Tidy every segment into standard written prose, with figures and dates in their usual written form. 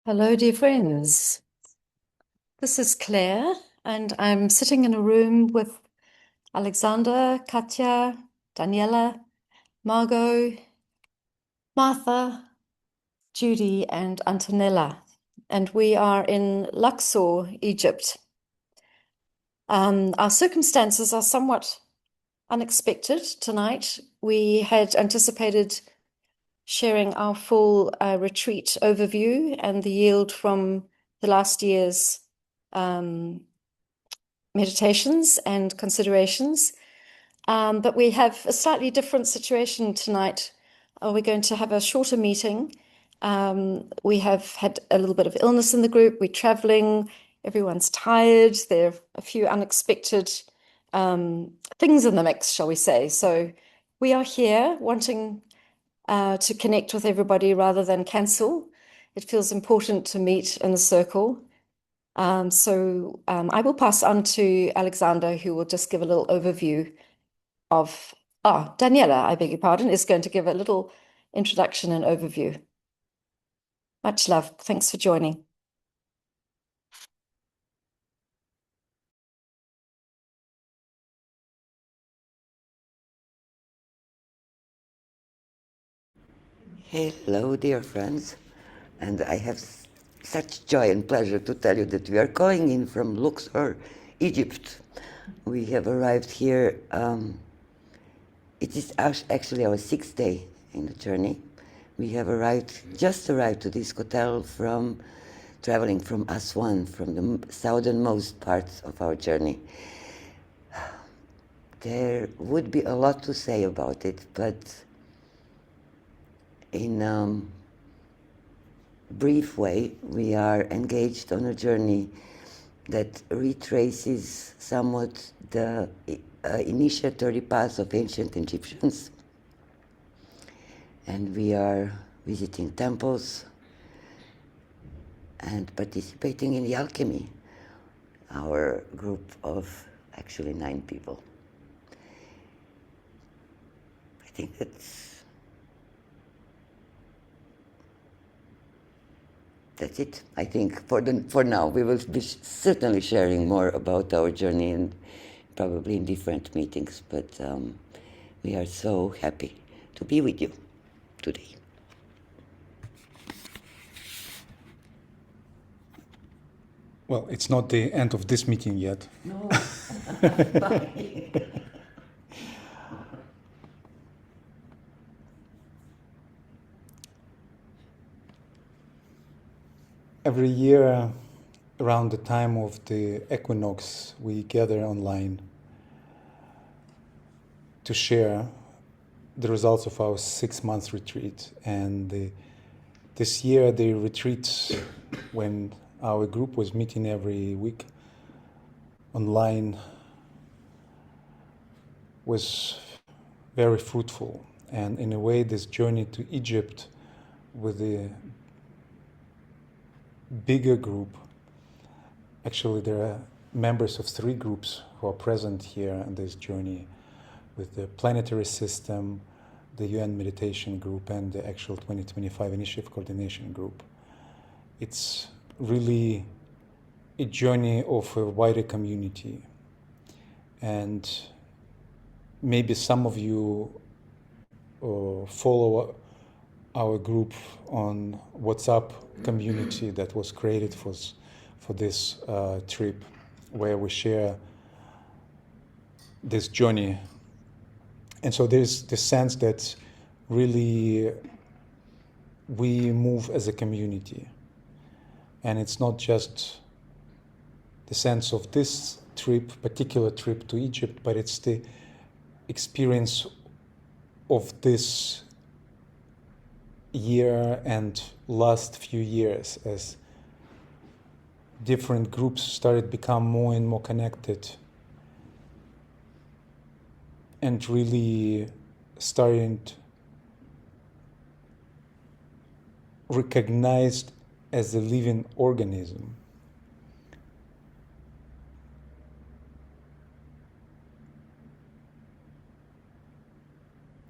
Hello, dear friends. This is Claire, and I'm sitting in a room with Alexander, Katya, Daniela, Margot, Martha, Judy, and Antonella. And we are in Luxor, Egypt. Our circumstances are somewhat unexpected tonight. We had anticipated sharing our full retreat overview and the yield from the last year's meditations and considerations. But we have a slightly different situation tonight. We're going to have a shorter meeting. We have had a little bit of illness in the group. We're traveling. Everyone's tired. There are a few unexpected things in the mix, shall we say. So we are here wanting to connect with everybody rather than cancel. It feels important to meet in the circle. I will pass on to Alexander, who will just give a little overview of, Daniela, I beg your pardon, is going to give a little introduction and overview. Much love. Thanks for joining. Hello, dear friends, and I have such joy and pleasure to tell you that we are calling in from Luxor, Egypt. We have arrived here. It is actually our sixth day in the journey. We have just arrived to this hotel from traveling from Aswan, from the southernmost parts of our journey. There would be a lot to say about it, but in brief way, we are engaged on a journey that retraces somewhat the initiatory path of ancient Egyptians. And we are visiting temples and participating in the alchemy, our group of actually 9 people. I think that's it. I think for now we will be certainly sharing more about our journey and probably in different meetings. But we are so happy to be with you today. Well, it's not the end of this meeting yet. No. Every year, around the time of the equinox, we gather online to share the results of our 6-month retreat. And this year, the retreat, when our group was meeting every week online, was very fruitful. And in a way, this journey to Egypt with the bigger group, actually there are members of 3 groups who are present here on this journey, with the planetary system, the UN meditation group, and the actual 2025 initiative coordination group. It's really a journey of a wider community. And maybe some of you follow our group on WhatsApp community that was created for this trip, where we share this journey. And so there's the sense that really we move as a community. And it's not just the sense of this particular trip to Egypt, but it's the experience of this year and last few years, as different groups started become more and more connected and really starting recognized as a living organism.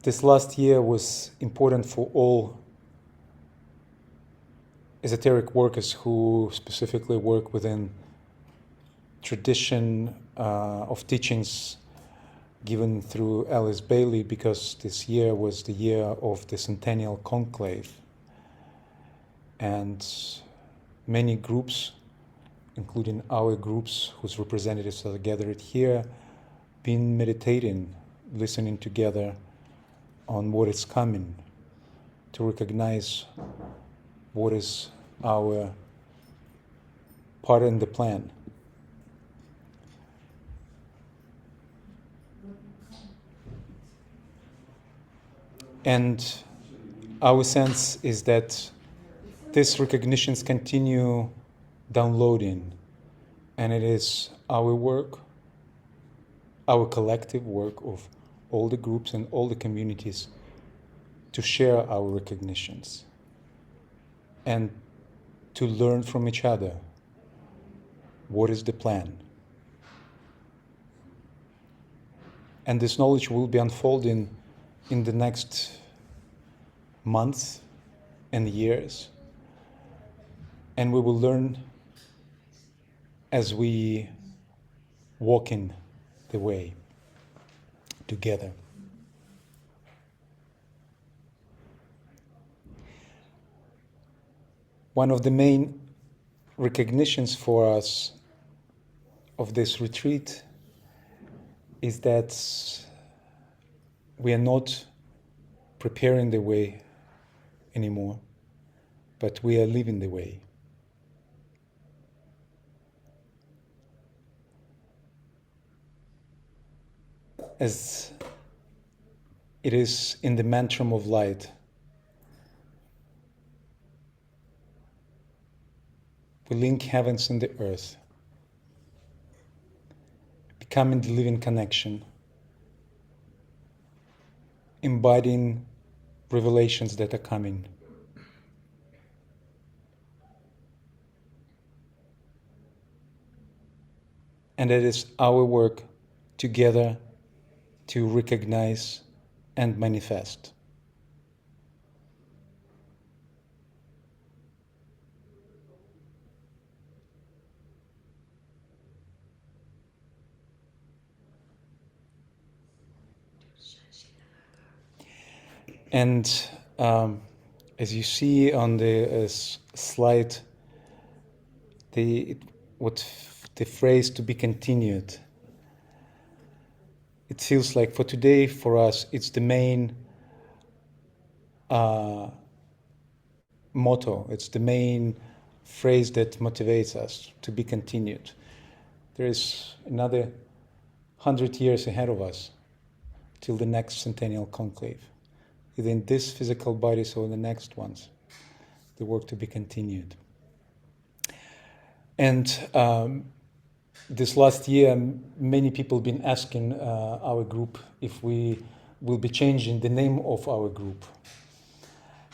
This last year was important for all, esoteric workers who specifically work within tradition of teachings given through Alice Bailey, because this year was the year of the Centennial Conclave. And many groups, including our groups whose representatives are gathered here, been meditating, listening together on what is coming, to recognize what is our part in the plan. And our sense is that these recognitions continue downloading, and it is our work, our collective work of all the groups and all the communities to share our recognitions and to learn from each other what is the plan. And this knowledge will be unfolding in the next months and years, and we will learn as we walk in the way together. One of the main recognitions for us of this retreat is that we are not preparing the way anymore, but we are living the way. As it is in the mantra of light, we link heavens and the earth, becoming the living connection, embodying revelations that are coming. And it is our work together to recognize and manifest. And as you see on the slide, the phrase "to be continued," it feels like for today, for us, it's the main motto. It's the main phrase that motivates us to be continued. There is another 100 years ahead of us till the next centennial conclave. Either in this physical bodies or the next ones, the work to be continued. And this last year, many people have been asking our group if we will be changing the name of our group.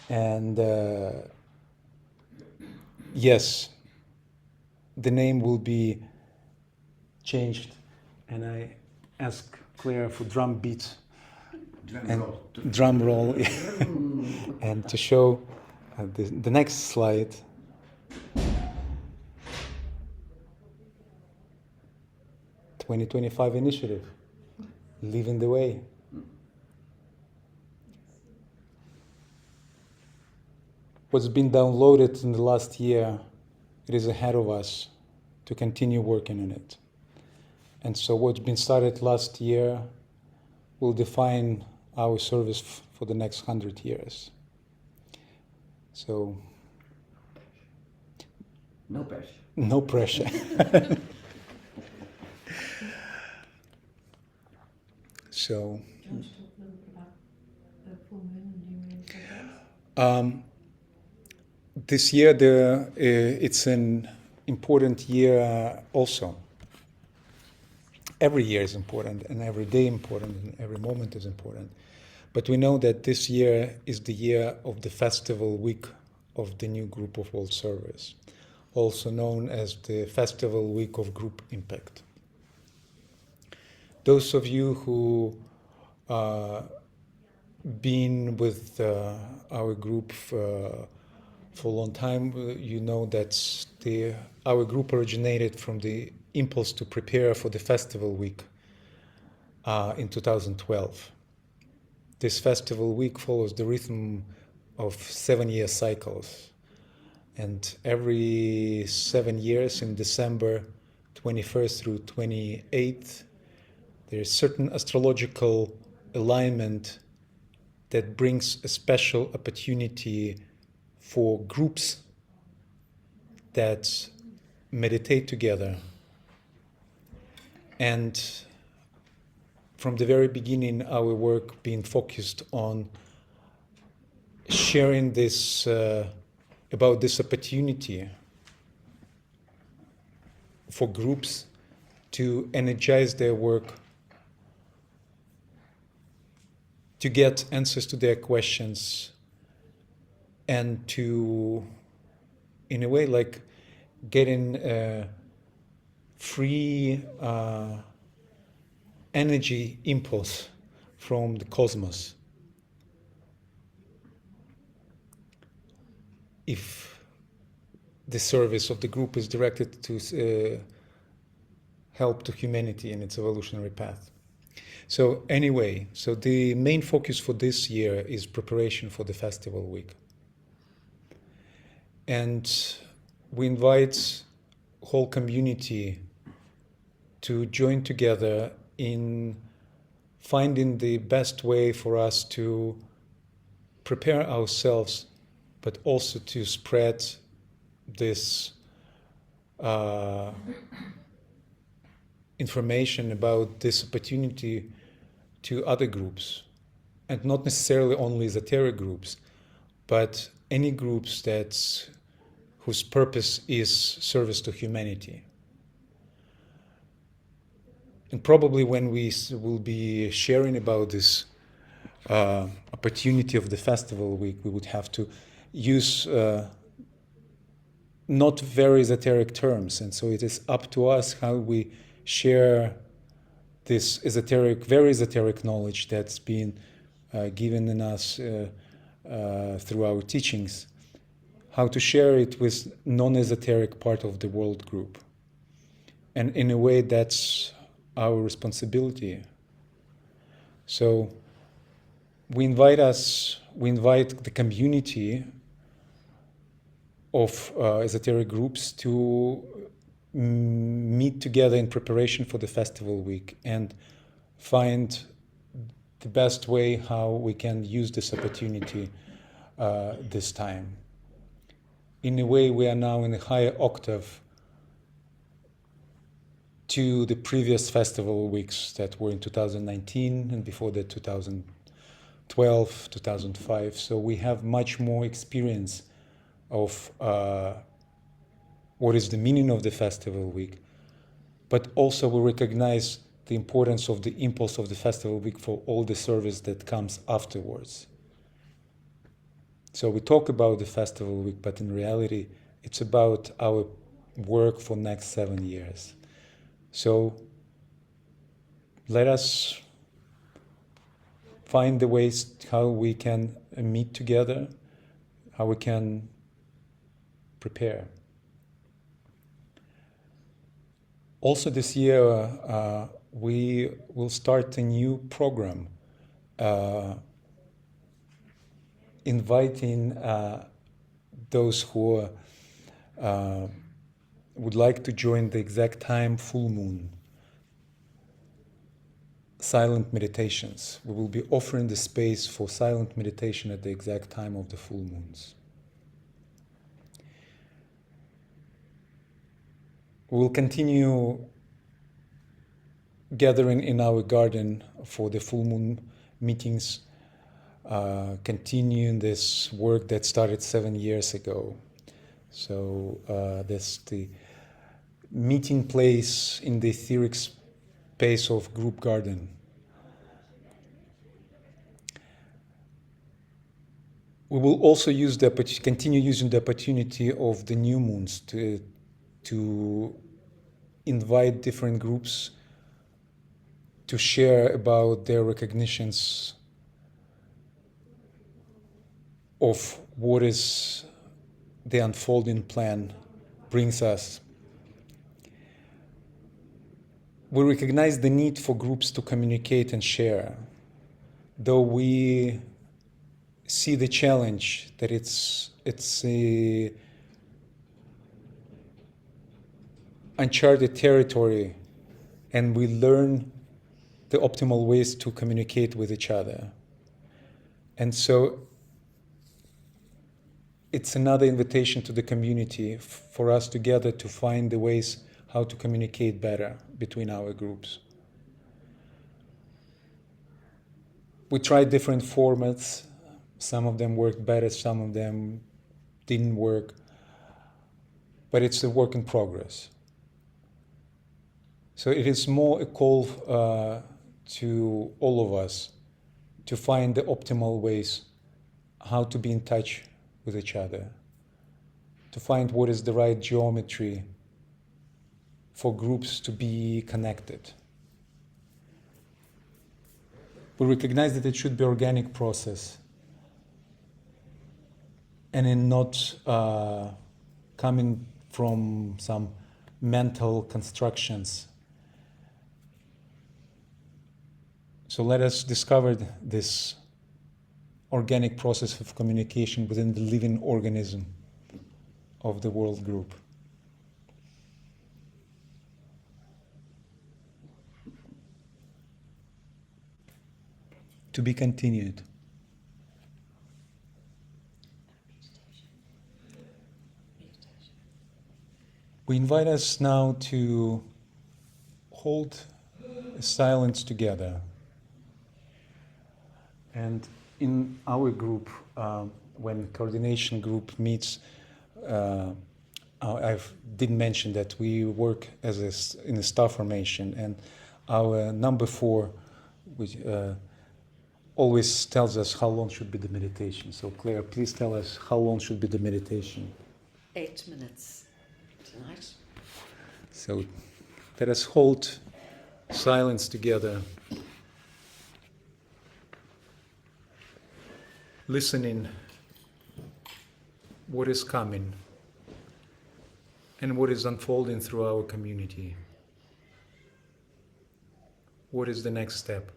And yes, the name will be changed. And I ask Claire for drum beat. Drum roll. And to show the next slide. "2025 initiative, leading the way." What's been downloaded in the last year, it is ahead of us to continue working on it. And so what's been started last year will define our service for the next 100 years. So, no pressure. No pressure. So, Do you want to talk a little bit about the full moon and new moon programs? This year, it's an important year also. Every year is important, and every day important, and every moment is important. But we know that this year is the year of the festival week of the new group of world servers, also known as the festival week of group impact. Those of you who been with our group for a long time, you know that our group originated from the impulse to prepare for the festival week in 2012. This festival week follows the rhythm of 7-year cycles. And every 7 years in December 21st through 28th, there is certain astrological alignment that brings a special opportunity for groups that meditate together. And from the very beginning, our work being focused on sharing this about this opportunity for groups to energize their work, to get answers to their questions, and to, in a way, like getting free energy impulse from the cosmos. If the service of the group is directed to help to humanity in its evolutionary path. So anyway, so the main focus for this year is preparation for the festival week. And we invite whole community to join together in finding the best way for us to prepare ourselves, but also to spread this information about this opportunity to other groups, and not necessarily only esoteric groups, but any groups whose purpose is service to humanity. And probably when we will be sharing about this opportunity of the festival week, we would have to use not very esoteric terms, and so it is up to us how we share this very esoteric knowledge that's been given in us through our teachings, how to share it with non-esoteric part of the world group. And in a way, that's our responsibility. So we invite the community of esoteric groups to meet together in preparation for the festival week and find the best way how we can use this opportunity this time. In a way, we are now in a higher octave to the previous festival weeks that were in 2019 and before that 2012, 2005. So we have much more experience of what is the meaning of the festival week, but also we recognize the importance of the impulse of the festival week for all the service that comes afterwards. So we talk about the festival week, but in reality, it's about our work for next 7 years. So let us find the ways how we can meet together, how we can prepare. Also this year, we will start a new program inviting those who would like to join the exact time full moon silent meditations. We will be offering the space for silent meditation at the exact time of the full moons. We will continue gathering in our garden for the full moon meetings, continuing this work that started 7 years ago. So that's the meeting place in the etheric space of group garden. We will also continue using the opportunity of the new moons to invite different groups to share about their recognitions of what is the unfolding plan brings us. We recognize the need for groups to communicate and share, though we see the challenge that it's a uncharted territory, and we learn the optimal ways to communicate with each other. And so it's another invitation to the community for us together to find the ways how to communicate better between our groups. We tried different formats. Some of them worked better, some of them didn't work. But it's a work in progress. So it is more a call to all of us to find the optimal ways how to be in touch with each other, to find what is the right geometry for groups to be connected. We recognize that it should be an organic process and in not coming from some mental constructions. So let us discover this organic process of communication within the living organism of the world group. To be continued. We invite us now to hold silence together. And in our group, when coordination group meets, I did mention that we work in a star formation, and our number 4, which always tells us how long should be the meditation. So Claire, please tell us how long should be the meditation. 8 minutes tonight. So let us hold silence together, listening what is coming and what is unfolding through our community. What is the next step?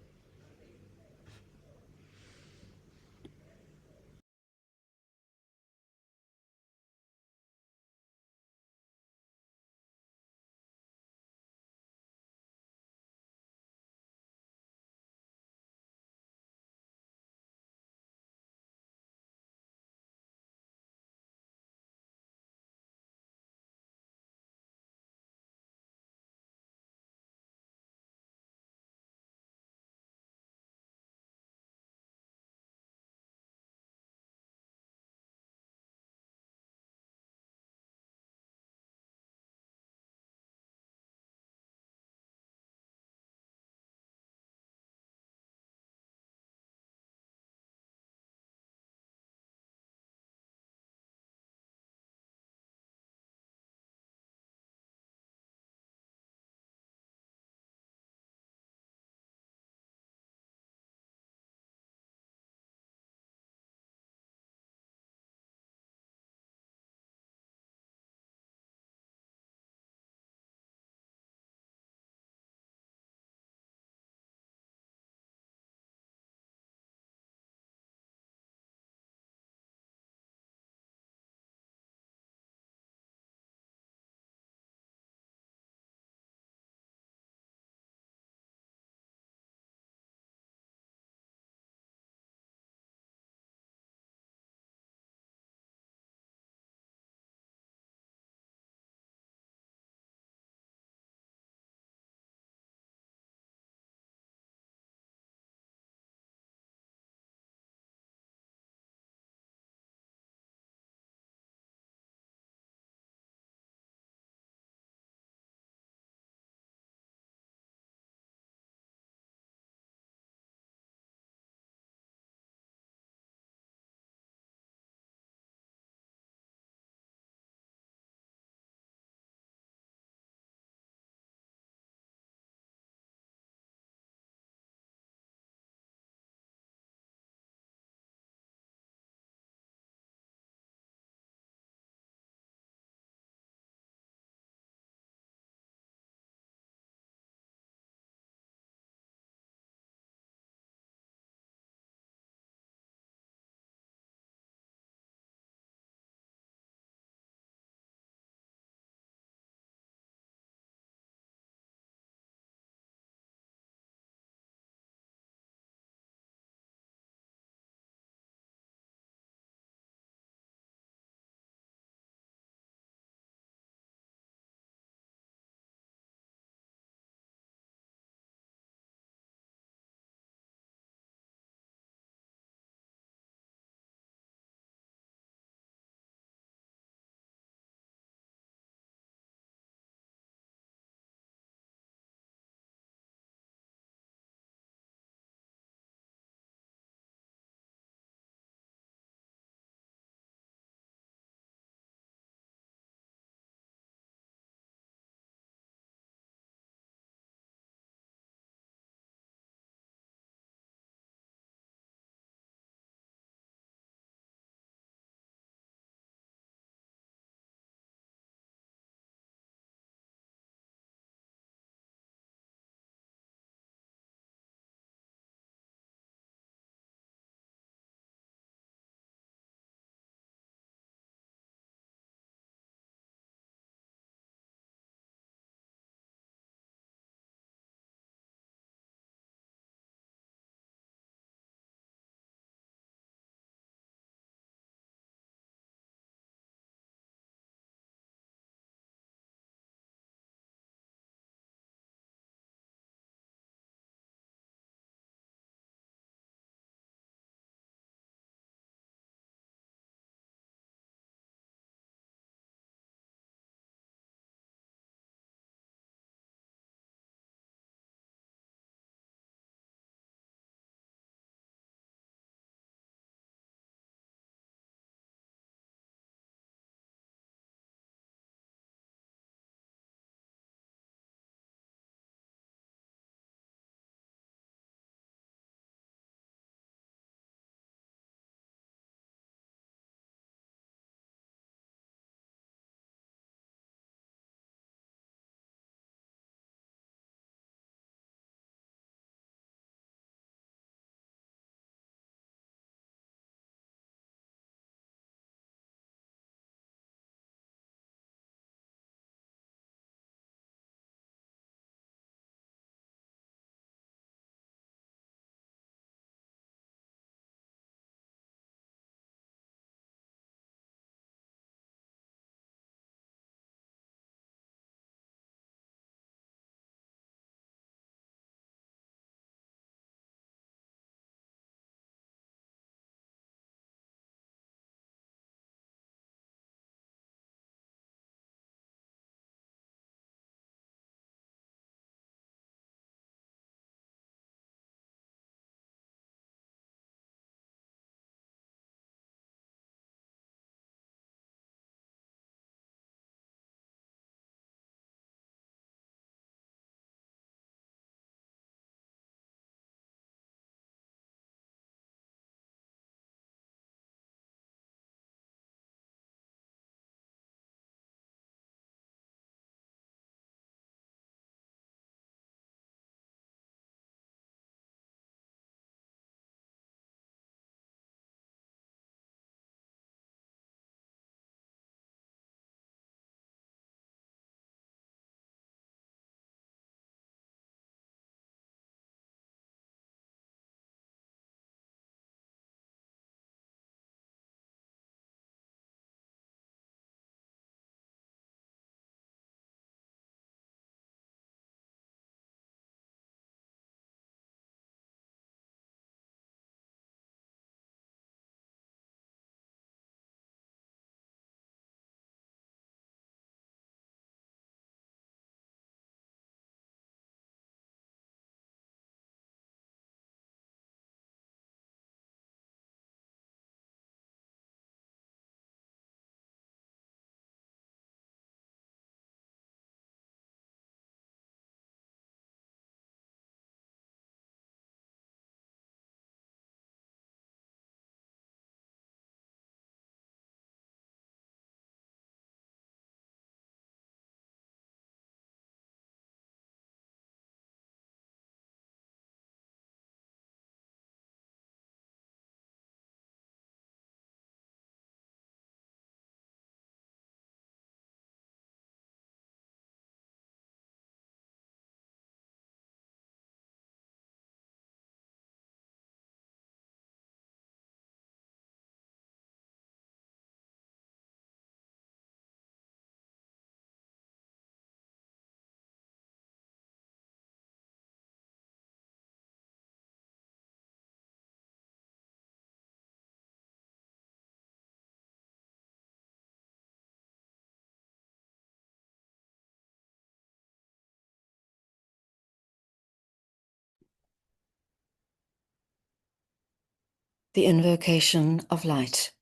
the invocation of light.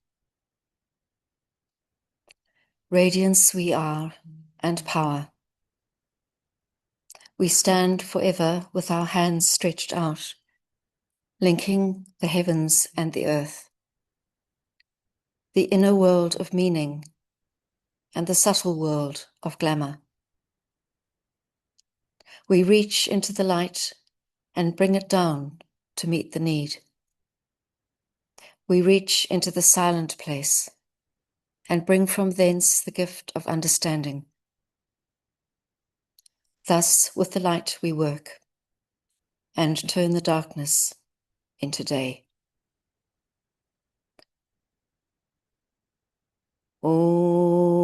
Radiance we are, and power. We stand forever with our hands stretched out, linking the heavens and the earth, the inner world of meaning and the subtle world of glamour. We reach into the light and bring it down to meet the need. We reach into the silent place and bring from thence the gift of understanding. Thus, with the light we work and turn the darkness into day. Om.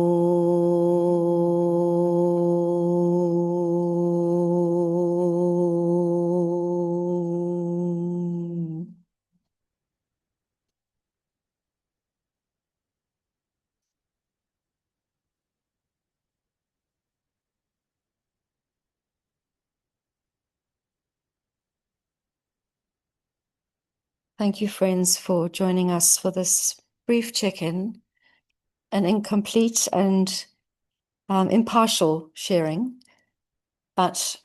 Thank you, friends, for joining us for this brief check-in, an incomplete and impartial sharing, but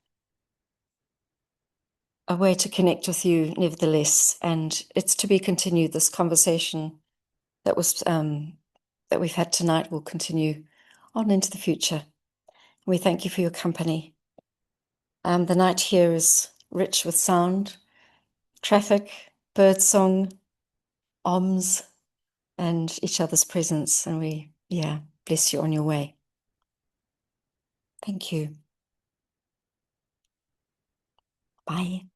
a way to connect with you nevertheless. And it's to be continued. This conversation that we've had tonight will continue on into the future. We thank you for your company. The night here is rich with sound, traffic, birdsong, oms, and each other's presence. And we, bless you on your way. Thank you. Bye.